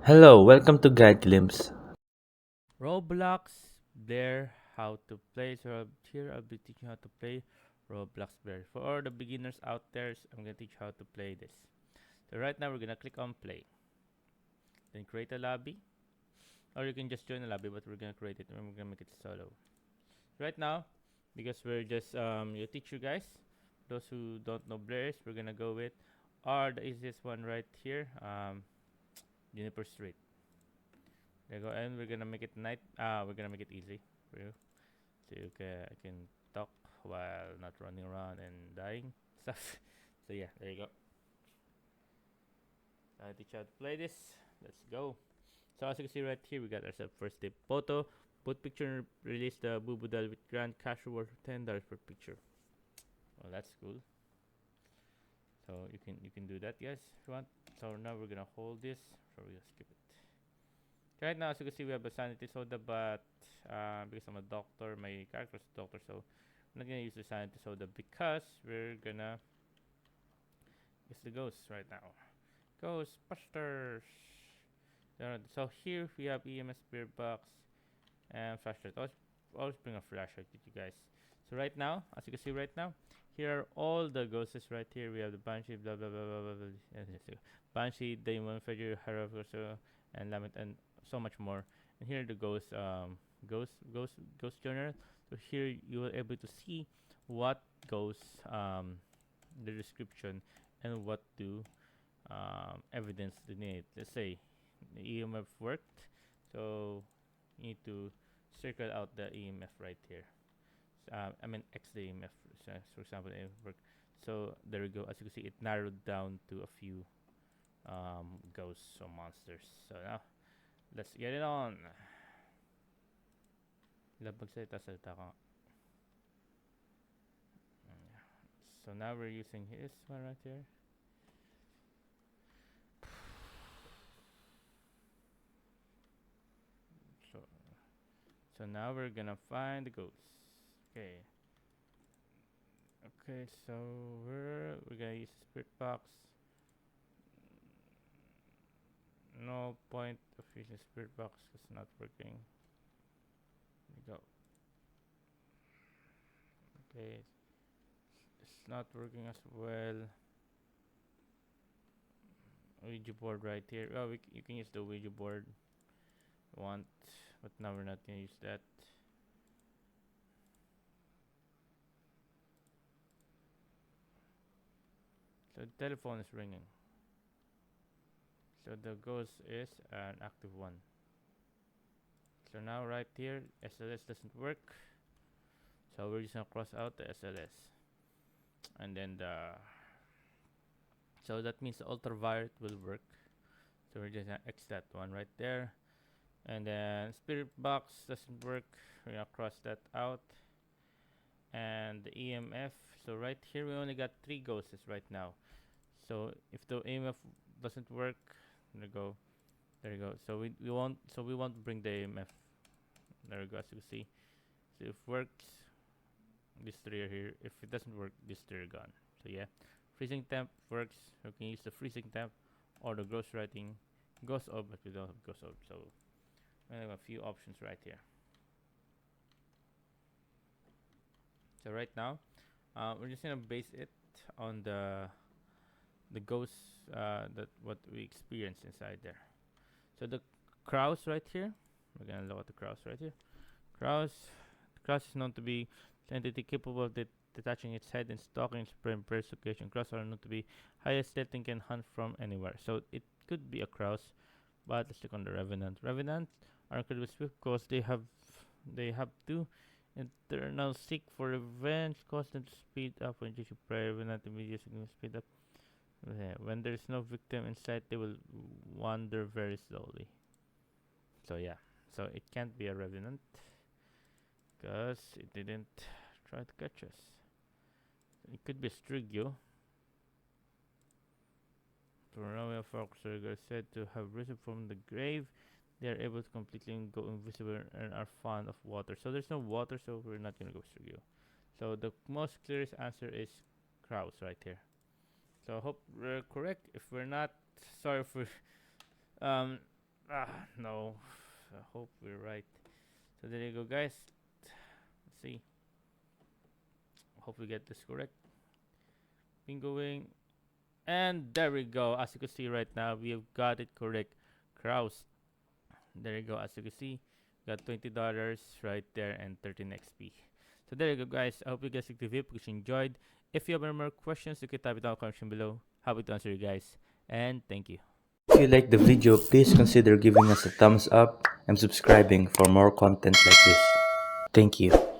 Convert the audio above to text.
Hello, welcome to Guide Glimpse. Roblox Blair, how to play. So here I'll be teaching how to play Roblox Blair. For all the beginners out there, I'm gonna teach how to play this. So right now we're gonna click on play. Then create a lobby, or you can just join a lobby, but we're gonna create it and we're gonna make it solo. Right now, because we're just you teach you guys. Those who don't know Blairs, we're gonna go with or the easiest one right here, Juniper Street. There you go, and we're gonna make it night. We're gonna make it easy for you. So I can talk while not running around and dying stuff. So yeah, there you go. I teach you how to play this. Let's go. So as you can see right here, we got ourselves first tip photo. Put picture release the boo boo doll with grand cash reward of $10 per picture. Well, that's cool. So you can do that, guys, if you want. So now we're gonna hold this. So we'll skip it. Right now, as you can see, we have a sanity soda, but because I'm a doctor, my character's a doctor, so I'm not gonna use the sanity soda because we're gonna use the ghosts right now. Ghostbusters! So here we have EMS spirit box and flashlight. Always bring a flashlight with you guys. So right now, as you can see right now, here are all the ghosts right here. We have the Banshee, blah blah blah blah blah, blah. Banshee, Demon, Figure, Harafuso, and Lament, and so much more. And here are the ghost journal. So here you will able to see what goes the description and what do evidence they need. Let's say the EMF worked, so you need to circle out the EMF right here. I mean X the EMF, so for example, it worked. So there we go. As you can see, it narrowed down to a few ghosts or monsters. So now let's get it on. Ilang salita ko. So now we're using his one right here. So so now we're gonna find the ghosts. Okay. Okay, so we're gonna use the spirit box. No point of using spirit box because it's not working. There we go. Okay, it's not working as well. Ouija board right here. Oh, you can use the Ouija board if you want, but now we're not gonna use that. So the telephone is ringing. So the ghost is an active one. So now right here, SLS doesn't work. So we're just gonna cross out the SLS, and then so that means the ultraviolet will work. So we're just gonna X that one right there, and then spirit box doesn't work. We're gonna cross that out, and the EMF. So right here we only got 3 ghosts right now. So if the EMF doesn't work, there you go. There you go. So we won't bring the EMF. There we go. As you can see, so if it works, these 3 are here. If it doesn't work, these 3 are gone. So yeah, freezing temp works. You can use the freezing temp or the ghost writing, ghost orb, but we don't have ghost orb. So we have a few options right here. So right now, we're just gonna base it on the ghosts that what we experience inside there. So the crows right here, we're gonna look at the crows right here. Crows, the crows is known to be an entity capable of detaching its head and stalking its prey on various occasions. Crows are known to be highly stealthy and can hunt from anywhere. So it could be a crows, but let's click on the revenant. Revenants are incredibly swift because they have to internal seek for revenge, cause them to speed up when you prey. Revenant immediately speed up. Okay, when there's no victim in sight, they will wander very slowly. So yeah, so it can't be a revenant because it didn't try to catch us. It could be a Strigio. Romeo Foxer said to have risen from the grave. They are able to completely go invisible and are fond of water. So there's no water, so we're not gonna go Strigio. So the most clearest answer is crows right here. So I hope we're correct. If we're not, sorry for um No. I hope we're right. So there you go, guys. Let's see. Hope we get this correct. Bingoing. And there we go. As you can see right now, we have got it correct. Kraus. There you go. As you can see, got $20 right there and 13 XP. So there you go, guys. I hope you guys liked the video because you enjoyed. If you have any more questions, you can type it down in the comment section below. Happy to answer you guys. And thank you. If you like the video, please consider giving us a thumbs up and subscribing for more content like this. Thank you.